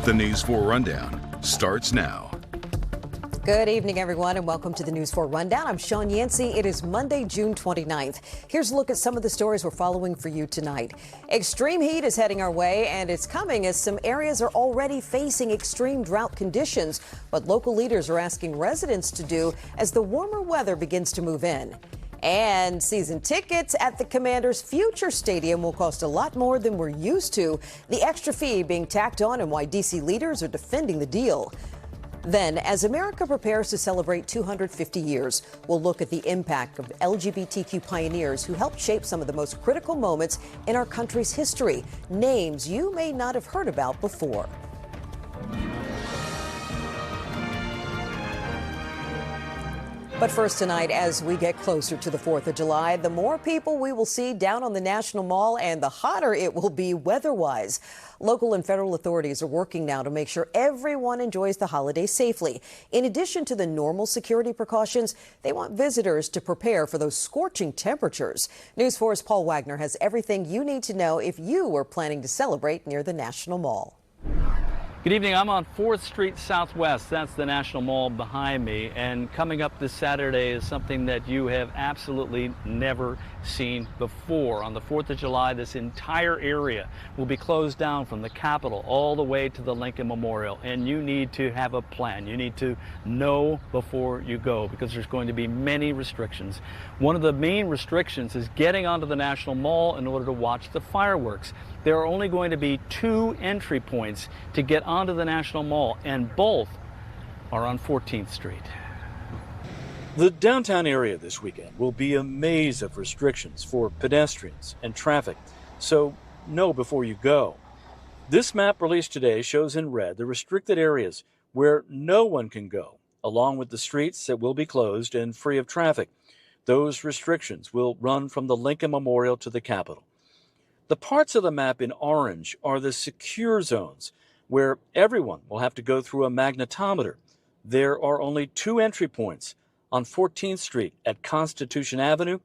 The News 4 Rundown starts now. Good evening, everyone, and welcome to the News 4 Rundown. I'm Sean Yancey. It is Monday, June 29th. Here's a look at some of the stories we're following for you tonight. Extreme heat is heading our way, and it's coming as some areas are already facing extreme drought conditions. What local leaders are asking residents to do as the warmer weather begins to move in. And season tickets at the Commanders' future stadium will cost a lot more than we're used to. The extra fee being tacked on and why D.C. leaders are defending the deal. Then, as America prepares to celebrate 250 years, we'll look at the impact of LGBTQ pioneers who helped shape some of the most critical moments in our country's history. Names you may not have heard about before. But first tonight, as we get closer to the 4th of July, the more people we will see down on the National Mall and the hotter it will be weather-wise. Local and federal authorities are working now to make sure everyone enjoys the holiday safely. In addition to the normal security precautions, they want visitors to prepare for those scorching temperatures. News 4's Paul Wagner has everything you need to know if you were planning to celebrate near the National Mall. Good evening. I'm on 4th Street Southwest. That's the National Mall behind me. And coming up this Saturday is something that you have absolutely never seen before. On the 4th of July, this entire area will be closed down from the Capitol all the way to the Lincoln Memorial. And you need to have a plan. You need to know before you go because there's going to be many restrictions. One of the main restrictions is getting onto the National Mall in order to watch the fireworks. There are only going to be 2 entry points to get onto the National Mall, and both are on 14th Street. The downtown area this weekend will be a maze of restrictions for pedestrians and traffic, so know before you go. This map released today shows in red the restricted areas where no one can go, along with the streets that will be closed and free of traffic. Those restrictions will run from the Lincoln Memorial to the Capitol. The parts of the map in orange are the secure zones, where everyone will have to go through a magnetometer. There are only 2 entry points on 14th Street at Constitution Avenue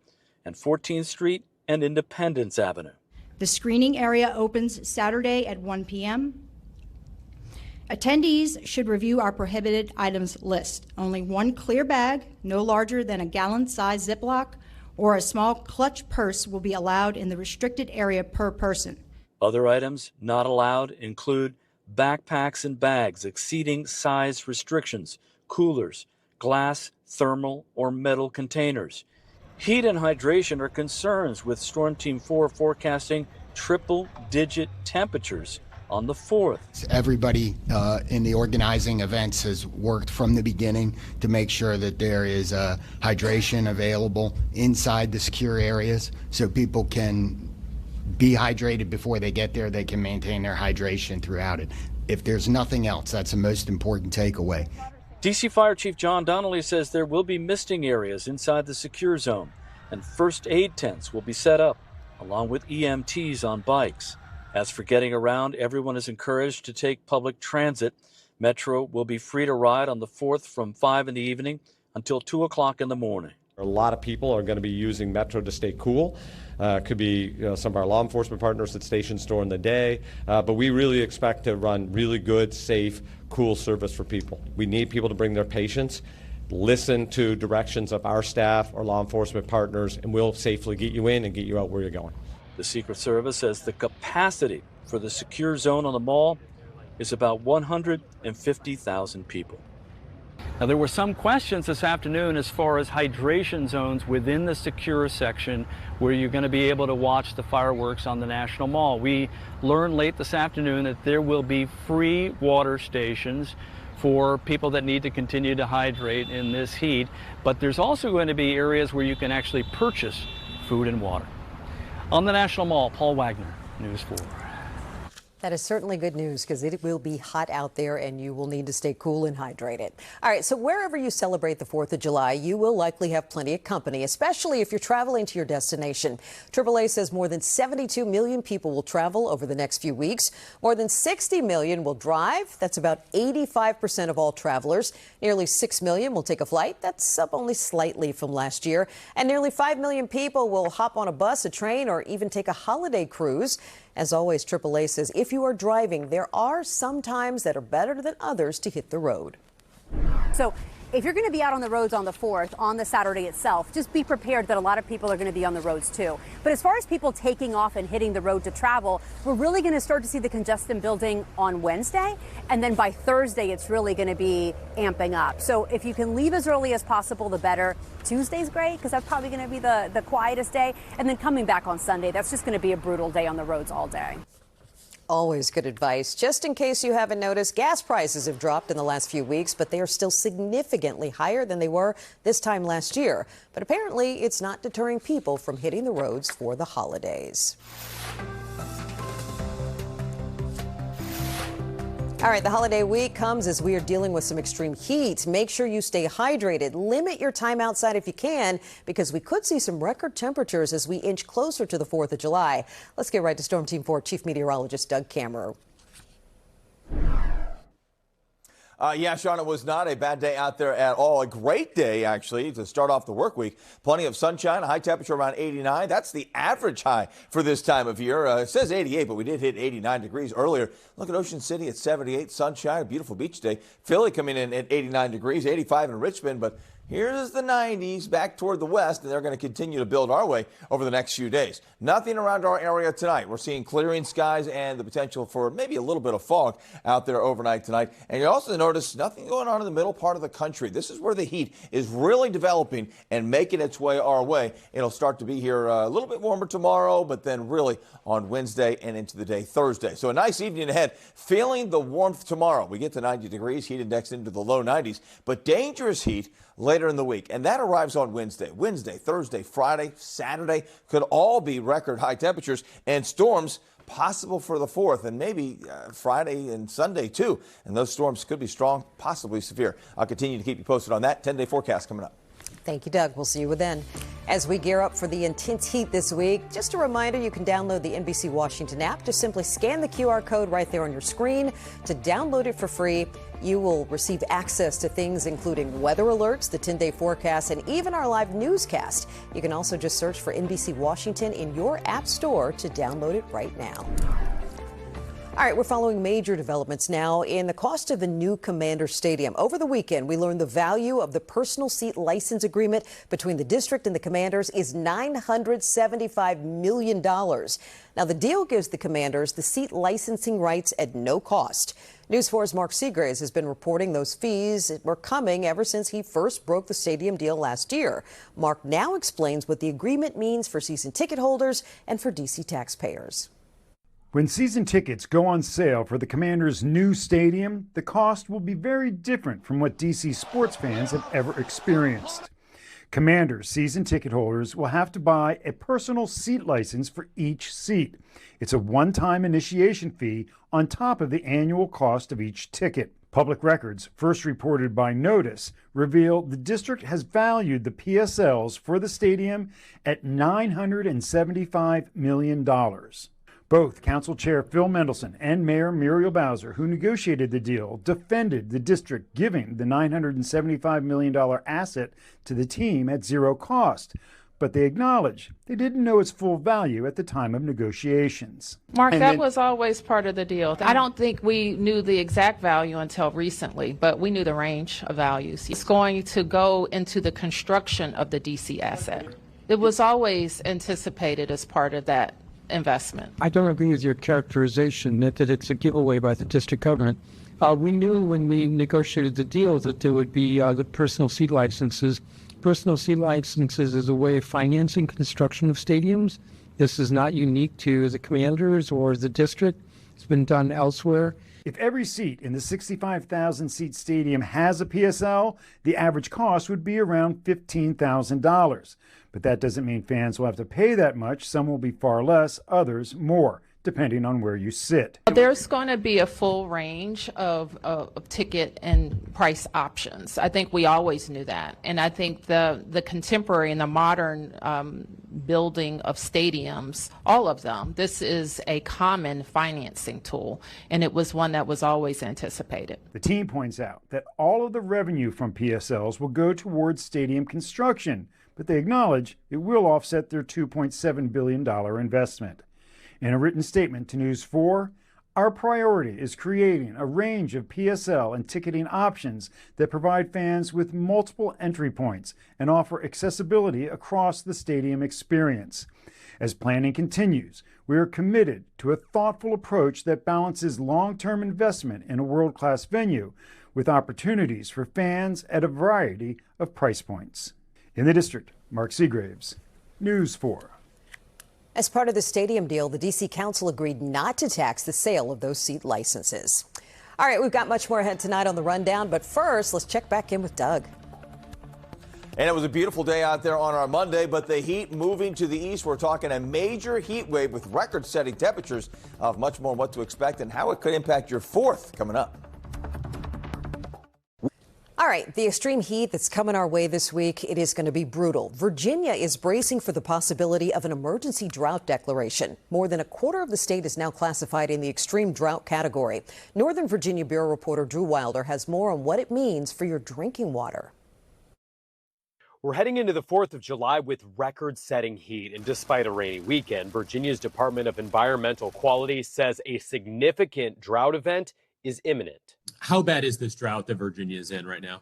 and 14th Street and Independence Avenue. The screening area opens Saturday at 1 p.m. Attendees should review our prohibited items list. Only 1 clear bag, no larger than a gallon-sized Ziploc, or a small clutch purse will be allowed in the restricted area per person. Other items not allowed include backpacks and bags exceeding size restrictions, coolers, glass, thermal, or metal containers. Heat and hydration are concerns with Storm Team 4 forecasting triple-digit temperatures on the 4th. Everybody in the organizing events has worked from the beginning to make sure that there is hydration available inside the secure areas so people can be hydrated before they get there. They can maintain their hydration throughout it. If there's nothing else, that's the most important takeaway. D.C. Fire Chief John Donnelly says there will be misting areas inside the secure zone, and first aid tents will be set up, along with EMTs on bikes. As for getting around, everyone is encouraged to take public transit. Metro will be free to ride on the 4th from 5 in the evening until 2 o'clock in the morning. A lot of people are going to be using Metro to stay cool. Could be some of our law enforcement partners at stations during the day. But we really expect to run really good, safe, cool service for people. We need people to bring their patients, listen to directions of our staff or law enforcement partners, and we'll safely get you in and get you out where you're going. The Secret Service says the capacity for the secure zone on the mall is about 150,000 people. Now, there were some questions this afternoon as far as hydration zones within the secure section where you're going to be able to watch the fireworks on the National Mall. We learned late this afternoon that there will be free water stations for people that need to continue to hydrate in this heat, but there's also going to be areas where you can actually purchase food and water. On the National Mall, Paul Wagner, News 4. That is certainly good news because it will be hot out there and you will need to stay cool and hydrated. All right, so wherever you celebrate the 4th of July, you will likely have plenty of company, especially if you're traveling to your destination. AAA says more than 72 million people will travel over the next few weeks. More than 60 million will drive. That's about 85% of all travelers. Nearly 6 million will take a flight. That's up only slightly from last year. And nearly 5 million people will hop on a bus, a train, or even take a holiday cruise. As always, AAA says if you are driving, there are some times that are better than others to hit the road. So if you're going to be out on the roads on the 4th, on the Saturday itself, just be prepared that a lot of people are going to be on the roads too. But as far as people taking off and hitting the road to travel, we're really going to start to see the congestion building on Wednesday. And then by Thursday, it's really going to be amping up. So if you can leave as early as possible, the better. Tuesday's great because that's probably going to be the quietest day. And then coming back on Sunday, that's just going to be a brutal day on the roads all day. Always good advice. Just in case you haven't noticed, gas prices have dropped in the last few weeks, but they are still significantly higher than they were this time last year. But apparently, it's not deterring people from hitting the roads for the holidays. All right, the holiday week comes as we are dealing with some extreme heat. Make sure you stay hydrated. Limit your time outside if you can, because we could see some record temperatures as we inch closer to the 4th of July. Let's get right to Storm Team 4 Chief Meteorologist Doug Kammerer. Yeah, Sean, it was not a bad day out there at all. A great day, actually, to start off the work week. Plenty of sunshine, a high temperature around 89. That's the average high for this time of year. It says 88, but we did hit 89 degrees earlier. Look at Ocean City at 78, sunshine, a beautiful beach day. Philly coming in at 89 degrees, 85 in Richmond, but here's the 90s back toward the west, and they're going to continue to build our way over the next few days. Nothing around our area tonight. We're seeing clearing skies and the potential for maybe a little bit of fog out there overnight tonight. And you also notice nothing going on in the middle part of the country. This is where the heat is really developing and making its way our way. It'll start to be here a little bit warmer tomorrow, but then really on Wednesday and into the day Thursday. So a nice evening ahead. Feeling the warmth tomorrow. We get to 90 degrees, heat index into the low 90s, but dangerous heat later in the week. And that arrives on Wednesday. Wednesday, Thursday, Friday, Saturday could all be record high temperatures and storms possible for the 4th and maybe Friday and Sunday too. And those storms could be strong, possibly severe. I'll continue to keep you posted on that. 10-day forecast coming up. Thank you, Doug. We'll see you then. As we gear up for the intense heat this week, just a reminder, you can download the NBC Washington app. Just simply scan the QR code right there on your screen to download it for free. You will receive access to things including weather alerts, the 10-day forecast, and even our live newscast. You can also just search for NBC Washington in your app store to download it right now. All right, we're following major developments now in the cost of the new Commander Stadium. Over the weekend, we learned the value of the personal seat license agreement between the district and the Commanders is $975 million. Now, the deal gives the Commanders the seat licensing rights at no cost. News 4's Mark Seagraves has been reporting those fees were coming ever since he first broke the stadium deal last year. Mark now explains what the agreement means for season ticket holders and for D.C. taxpayers. When season tickets go on sale for the Commanders' new stadium, the cost will be very different from what DC sports fans have ever experienced. Commanders season ticket holders will have to buy a personal seat license for each seat. It's a one-time initiation fee on top of the annual cost of each ticket. Public records, first reported by Notice, reveal the district has valued the PSLs for the stadium at $975 million. Both Council Chair Phil Mendelson and Mayor Muriel Bowser, who negotiated the deal, defended the district giving the $975 million asset to the team at zero cost. But they acknowledge they didn't know its full value at the time of negotiations. Mark, that was always part of the deal. I don't think we knew the exact value until recently, but we knew the range of values. It's going to go into the construction of the DC asset. It was always anticipated as part of that investment. I don't agree with your characterization that it's a giveaway by the district government. We knew when we negotiated the deal that there would be the personal seat licenses. Personal seat licenses is a way of financing construction of stadiums. This is not unique to the Commanders or the district. It's been done elsewhere. If every seat in the 65,000-seat stadium has a PSL, the average cost would be around $15,000. But that doesn't mean fans will have to pay that much. Some will be far less, others more, depending on where you sit. There's going to be a full range of ticket and price options. I think we always knew that. And I think the contemporary and the modern building of stadiums, all of them, this is a common financing tool, and it was one that was always anticipated. The team points out that all of the revenue from PSLs will go towards stadium construction, but they acknowledge it will offset their $2.7 billion investment. In a written statement to News 4, our priority is creating a range of PSL and ticketing options that provide fans with multiple entry points and offer accessibility across the stadium experience. As planning continues, we are committed to a thoughtful approach that balances long-term investment in a world-class venue with opportunities for fans at a variety of price points. In the district, Mark Seagraves, News 4. As part of the stadium deal, the D.C. Council agreed not to tax the sale of those seat licenses. All right, we've got much more ahead tonight on the Rundown, but first, let's check back in with Doug. And it was a beautiful day out there on our Monday, but the heat moving to the east. We're talking a major heat wave with record-setting temperatures. Of much more what to expect and how it could impact your 4th coming up. All right, the extreme heat that's coming our way this week, it is going to be brutal. Virginia is bracing for the possibility of an emergency drought declaration. More than a quarter of the state is now classified in the extreme drought category. Northern Virginia Bureau reporter Drew Wilder has more on what it means for your drinking water. We're heading into the 4th of July with record-setting heat, and despite a rainy weekend, Virginia's Department of Environmental Quality says a significant drought event is imminent. How bad is this drought that Virginia is in right now?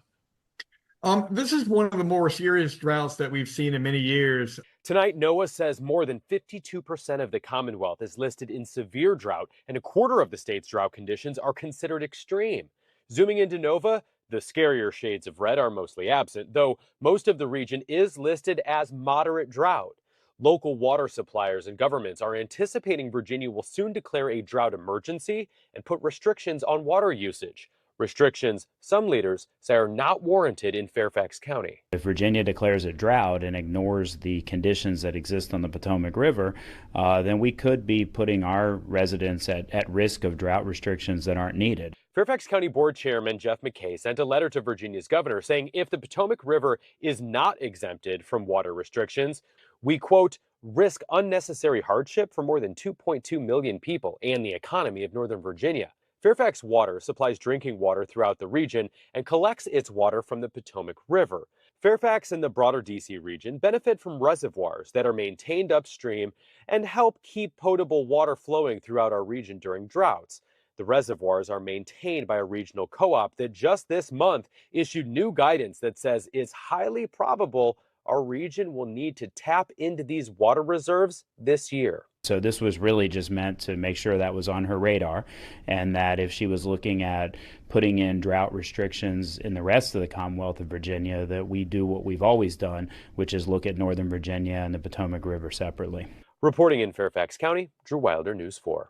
This is one of the more serious droughts that we've seen in many years. Tonight, NOAA says more than 52% of the Commonwealth is listed in severe drought, and a quarter of the state's drought conditions are considered extreme. Zooming into NOVA, the scarier shades of red are mostly absent, though most of the region is listed as moderate drought. Local water suppliers and governments are anticipating Virginia will soon declare a drought emergency and put restrictions on water usage. Restrictions some leaders say are not warranted in Fairfax County. If Virginia declares a drought and ignores the conditions that exist on the Potomac River, then we could be putting our residents at risk of drought restrictions that aren't needed. Fairfax County Board Chairman Jeff McKay sent a letter to Virginia's governor saying if the Potomac River is not exempted from water restrictions, we, quote, risk unnecessary hardship for more than 2.2 million people and the economy of Northern Virginia. Fairfax Water supplies drinking water throughout the region and collects its water from the Potomac River. Fairfax and the broader D.C. region benefit from reservoirs that are maintained upstream and help keep potable water flowing throughout our region during droughts. The reservoirs are maintained by a regional co-op that just this month issued new guidance that says it's highly probable our region will need to tap into these water reserves this year. So this was really just meant to make sure that was on her radar, and that if she was looking at putting in drought restrictions in the rest of the Commonwealth of Virginia, that we do what we've always done, which is look at Northern Virginia and the Potomac River separately. Reporting in Fairfax County, Drew Wilder, News 4.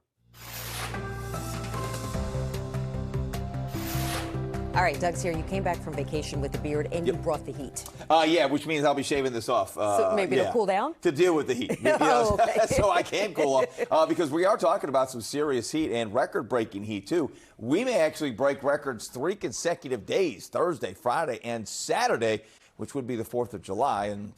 All right, Doug's here. You came back from vacation with the beard and you brought the heat. Yeah, which means I'll be shaving this off. So maybe to cool down? To deal with the heat. Oh, okay. So I can cool off. Because we are talking about some serious heat and record-breaking heat, too. We may actually break records 3 consecutive days, Thursday, Friday, and Saturday, which would be the 4th of July, and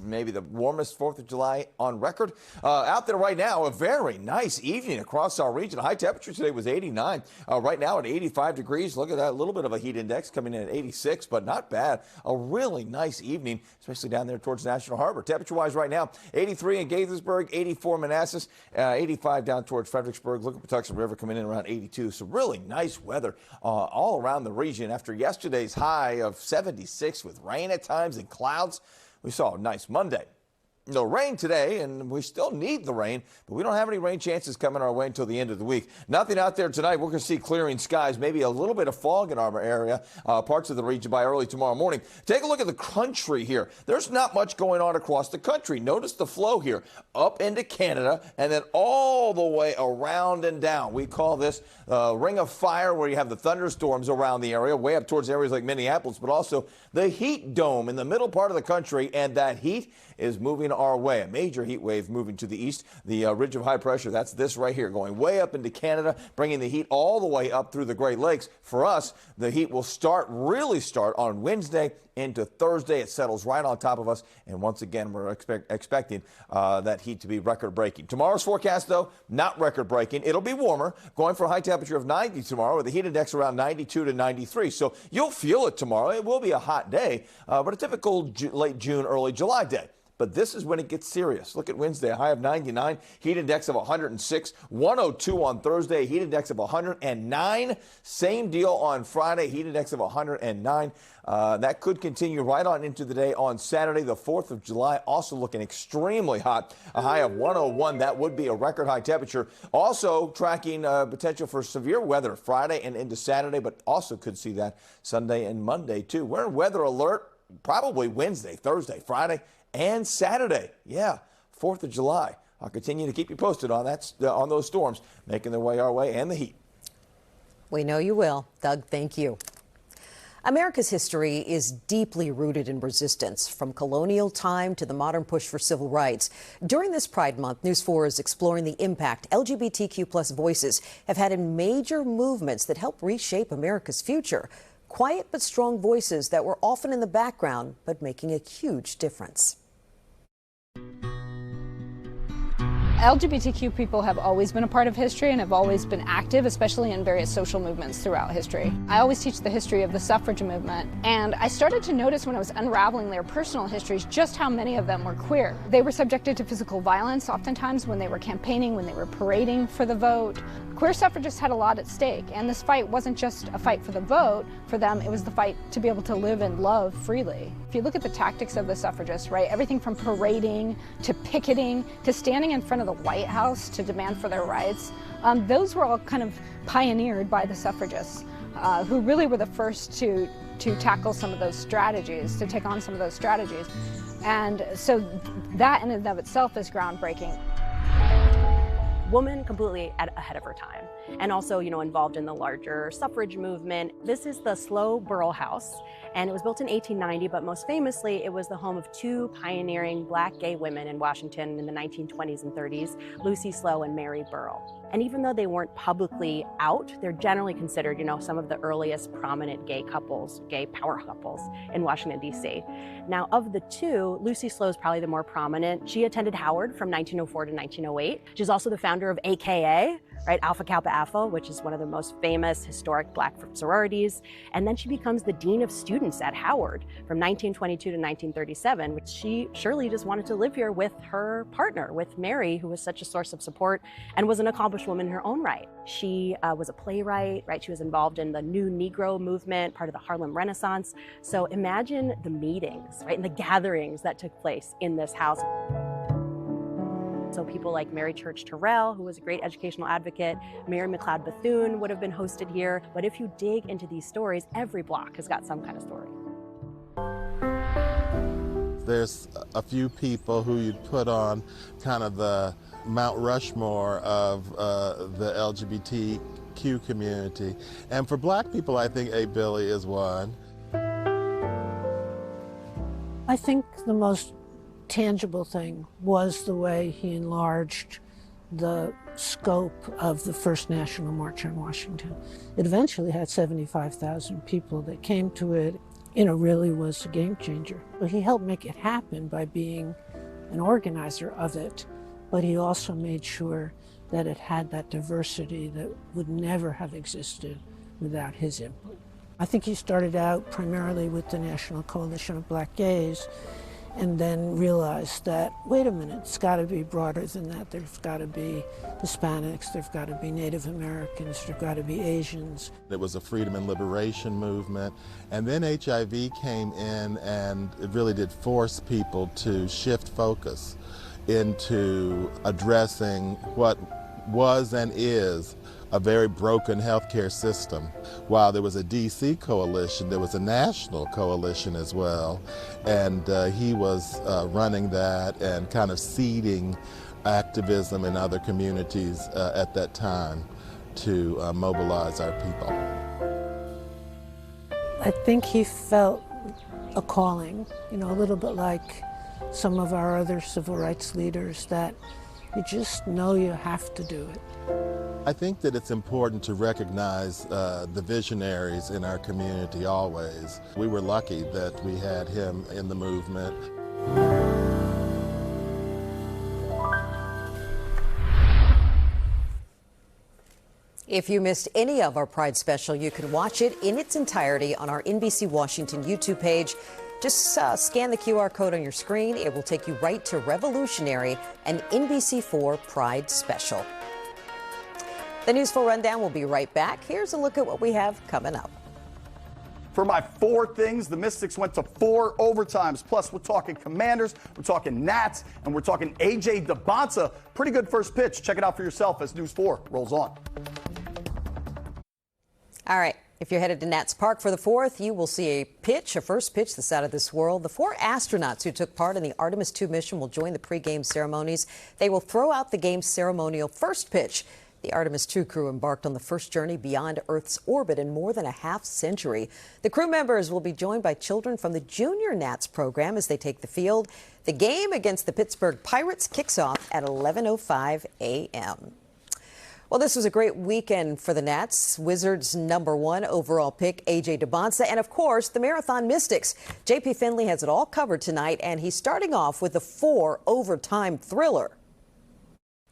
maybe the warmest 4th of July on record. Out there right now, a very nice evening across our region. High temperature today was 89. Right now at 85 degrees. Look at that, a little bit of a heat index coming in at 86, but not bad. A really nice evening, especially down there towards National Harbor. Temperature-wise right now, 83 in Gaithersburg, 84 Manassas, 85 down towards Fredericksburg. Look at Patuxent River coming in around 82. So really nice weather all around the region. After yesterday's high of 76 with rain at times and clouds, we saw a nice Monday. No rain today, and we still need the rain, but we don't have any rain chances coming our way until the end of the week. Nothing out there tonight. We're going to see clearing skies, maybe a little bit of fog in our area, parts of the region by early tomorrow morning. Take a look at the country here. There's not much going on across the country. Notice the flow here, up into Canada, and then all the way around and down. We call this ring of fire, where you have the thunderstorms around the area, way up towards areas like Minneapolis, but also the heat dome in the middle part of the country, and that heat is moving our way. A major heat wave moving to the east. The ridge of high pressure, that's this right here, going way up into Canada, bringing the heat all the way up through the Great Lakes. For us, the heat will really start on Wednesday into Thursday. It settles right on top of us, and once again, we're expecting that heat to be record-breaking. Tomorrow's forecast, though, not record-breaking. It'll be warmer, going for a high temperature of 90 tomorrow, with the heat index around 92 to 93. So you'll feel it tomorrow. It will be a hot day, but a typical late June, early July day. But this is when it gets serious. Look at Wednesday, a high of 99, heat index of 106, 102 on Thursday, heat index of 109. Same deal on Friday, heat index of 109. That could continue right on into the day on Saturday, the 4th of July, also looking extremely hot, a high of 101. That would be a record high temperature. Also tracking potential for severe weather Friday and into Saturday, but also could see that Sunday and Monday too. We're in weather alert probably Wednesday, Thursday, Friday, and Saturday. Yeah, 4th of July. I'll continue to keep you posted on that, on those storms making their way our way and the heat. We know you will. Doug, thank you. America's history is deeply rooted in resistance, from colonial time to the modern push for civil rights. During this Pride Month, News 4 is exploring the impact LGBTQ+ voices have had in major movements that help reshape America's future. Quiet but strong voices that were often in the background, but making a huge difference. LGBTQ people have always been a part of history and have always been active, especially in various social movements throughout history. I always teach the history of the suffrage movement, and I started to notice when I was unraveling their personal histories just how many of them were queer. They were subjected to physical violence oftentimes when they were campaigning, when they were parading for the vote. Queer suffragists had a lot at stake, and this fight wasn't just a fight for the vote. For them, it was the fight to be able to live and love freely. If you look at the tactics of the suffragists, right, everything from parading to picketing to standing in front of the White House to demand for their rights, those were all kind of pioneered by the suffragists, who really were the first to tackle some of those strategies, to take on some of those strategies. And so that in and of itself is groundbreaking. Woman completely ahead of her time, and also, involved in the larger suffrage movement. This is the Slough Borough House, and it was built in 1890, but most famously, it was the home of two pioneering Black gay women in Washington in the 1920s and 30s, Lucy Slough and Mary Burrell. And even though they weren't publicly out, they're generally considered, some of the earliest prominent gay couples, gay power couples in Washington, D.C. Now, of the two, Lucy Slough is probably the more prominent. She attended Howard from 1904 to 1908. She's also the founder of AKA, right, Alpha Kappa Alpha, which is one of the most famous historic Black sororities. And then she becomes the dean of students at Howard from 1922 to 1937, which she surely just wanted to live here with her partner, with Mary, who was such a source of support and was an accomplished woman in her own right. She was a playwright, right? She was involved in the New Negro movement, part of the Harlem Renaissance. So imagine the meetings, right, and the gatherings that took place in this house. So people like Mary Church Terrell, who was a great educational advocate, Mary McLeod Bethune would have been hosted here. But if you dig into these stories, every block has got some kind of story. There's a few people who you'd put on kind of the Mount Rushmore of the LGBTQ community. And for Black people, I think A. Billy is one. I think the most tangible thing was the way he enlarged the scope of the first National March on Washington. It eventually had 75,000 people that came to it. Really was a game changer. But he helped make it happen by being an organizer of it, but he also made sure that it had that diversity that would never have existed without his input. I think he started out primarily with the National Coalition of Black Gays, and then realized that, wait a minute, it's got to be broader than that. There's got to be Hispanics, there's got to be Native Americans, there's got to be Asians. It was a freedom and liberation movement. And then HIV came in, and it really did force people to shift focus into addressing what was and is a very broken healthcare system. While there was a DC coalition, there was a national coalition as well, and he was running that and kind of seeding activism in other communities at that time to mobilize our people. I think he felt a calling, a little bit like some of our other civil rights leaders, that you just know you have to do it. I think that it's important to recognize the visionaries in our community always. We were lucky that we had him in the movement. If you missed any of our Pride special, you can watch it in its entirety on our NBC Washington YouTube page. Just scan the QR code on your screen. It will take you right to Revolutionary, an NBC4 Pride special. The News 4 Rundown will be right back. Here's a look at what we have coming up. For my 4 things, the Mystics went to 4 overtimes. Plus, we're talking Commanders, we're talking Nats, and we're talking A.J. DeBonsa. Pretty good first pitch. Check it out for yourself as News 4 rolls on. All right. If you're headed to Nats Park for the 4th, you will see a first pitch that's out of this world. The 4 astronauts who took part in the Artemis 2 mission will join the pregame ceremonies. They will throw out the game's ceremonial first pitch. The Artemis 2 crew embarked on the first journey beyond Earth's orbit in more than a half-century. The crew members will be joined by children from the Junior Nats program as they take the field. The game against the Pittsburgh Pirates kicks off at 11:05 a.m. Well, this was a great weekend for the Nats. Wizards' #1 overall pick, A.J. DeBonsa, and of course, the Marathon Mystics. J.P. Finley has it all covered tonight, and he's starting off with a 4 overtime thriller.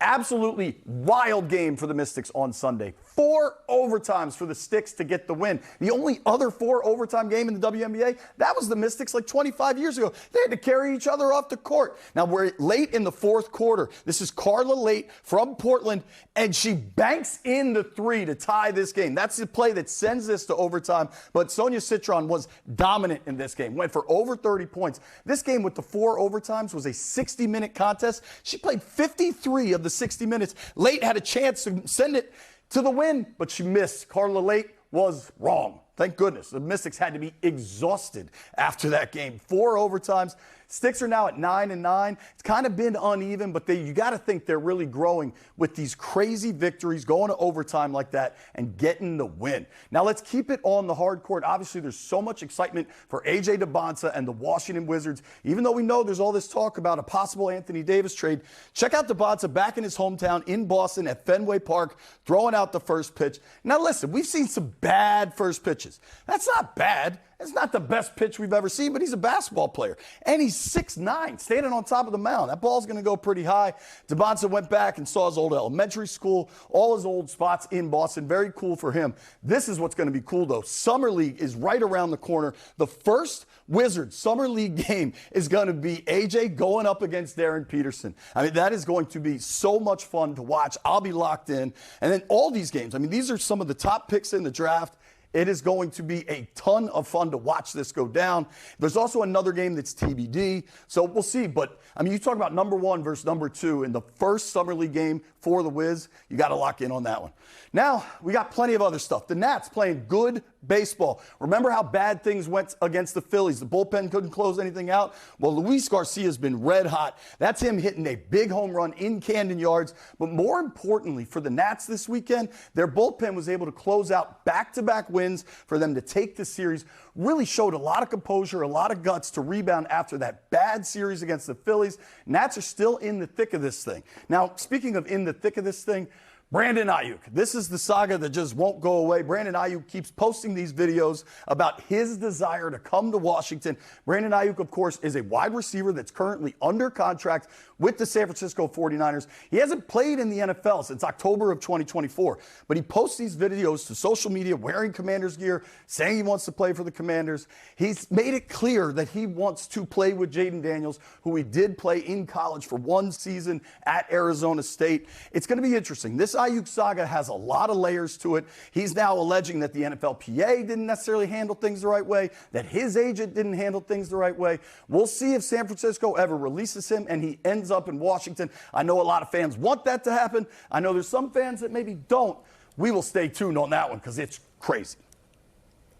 Absolutely wild game for the Mystics on Sunday. 4 overtimes for the Sticks to get the win. The only other 4 overtime game in the WNBA, that was the Mystics like 25 years ago. They had to carry each other off the court. Now we're late in the 4th quarter. This is Carla Late from Portland, and she banks in the 3 to tie this game. That's the play that sends this to overtime. But Sonia Citron was dominant in this game, went for over 30 points. This game with the 4 overtimes was a 60-minute contest. She played 53 of the 60 minutes. Late had a chance to send it to the win, but she missed. Carla Late was wrong. Thank goodness. The Mystics had to be exhausted after that game. 4 overtimes. Sticks are now at 9-9. It's kind of been uneven, but you got to think they're really growing with these crazy victories, going to overtime like that and getting the win. Now let's keep it on the hard court. Obviously, there's so much excitement for A.J. DeBonsa and the Washington Wizards. Even though we know there's all this talk about a possible Anthony Davis trade, check out DeBonsa back in his hometown in Boston at Fenway Park, throwing out the first pitch. Now listen, we've seen some bad first pitches. That's not bad. It's not the best pitch we've ever seen, but he's a basketball player. And he's 6'9", standing on top of the mound. That ball's going to go pretty high. DeBonsa went back and saw his old elementary school, all his old spots in Boston. Very cool for him. This is what's going to be cool, though. Summer League is right around the corner. The first Wizards Summer League game is going to be AJ going up against Darren Peterson. I mean, that is going to be so much fun to watch. I'll be locked in. And then all these games, I mean, these are some of the top picks in the draft. It is going to be a ton of fun to watch this go down. There's also another game that's TBD, so we'll see. But, I mean, you talk about #1 versus #2 in the first Summer League game for the Wiz. You got to lock in on that one. Now, we got plenty of other stuff. The Nats playing good baseball. Remember how bad things went against the Phillies? The bullpen couldn't close anything out. Well, Luis Garcia's been red hot. That's him hitting a big home run in Camden Yards. But more importantly, for the Nats this weekend, their bullpen was able to close out back-to-back wins for them to take the series. Really showed a lot of composure, a lot of guts to rebound after that bad series against the Phillies. Nats are still in the thick of this thing. Now, speaking of in the thick of this thing, Brandon Ayuk. This is the saga that just won't go away. Brandon Ayuk keeps posting these videos about his desire to come to Washington. Brandon Ayuk, of course, is a wide receiver that's currently under contract with the San Francisco 49ers. He hasn't played in the NFL since October of 2024, but he posts these videos to social media wearing Commanders gear, saying he wants to play for the Commanders. He's made it clear that he wants to play with Jaden Daniels, who he did play in college for 1 season at Arizona State. It's going to be interesting. This Ayuk saga has a lot of layers to it. He's now alleging that the NFLPA didn't necessarily handle things the right way, that his agent didn't handle things the right way. We'll see if San Francisco ever releases him and he ends up in Washington. I know a lot of fans want that to happen. I know there's some fans that maybe don't. We will stay tuned on that one because it's crazy.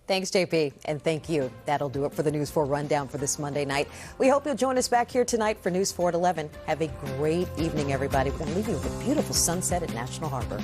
Thanks, JP, and thank you. That'll do it for the News 4 Rundown for this Monday night. We hope you'll join us back here tonight for News 4 at 11. Have a great evening, everybody. We're going to leave you with a beautiful sunset at National Harbor.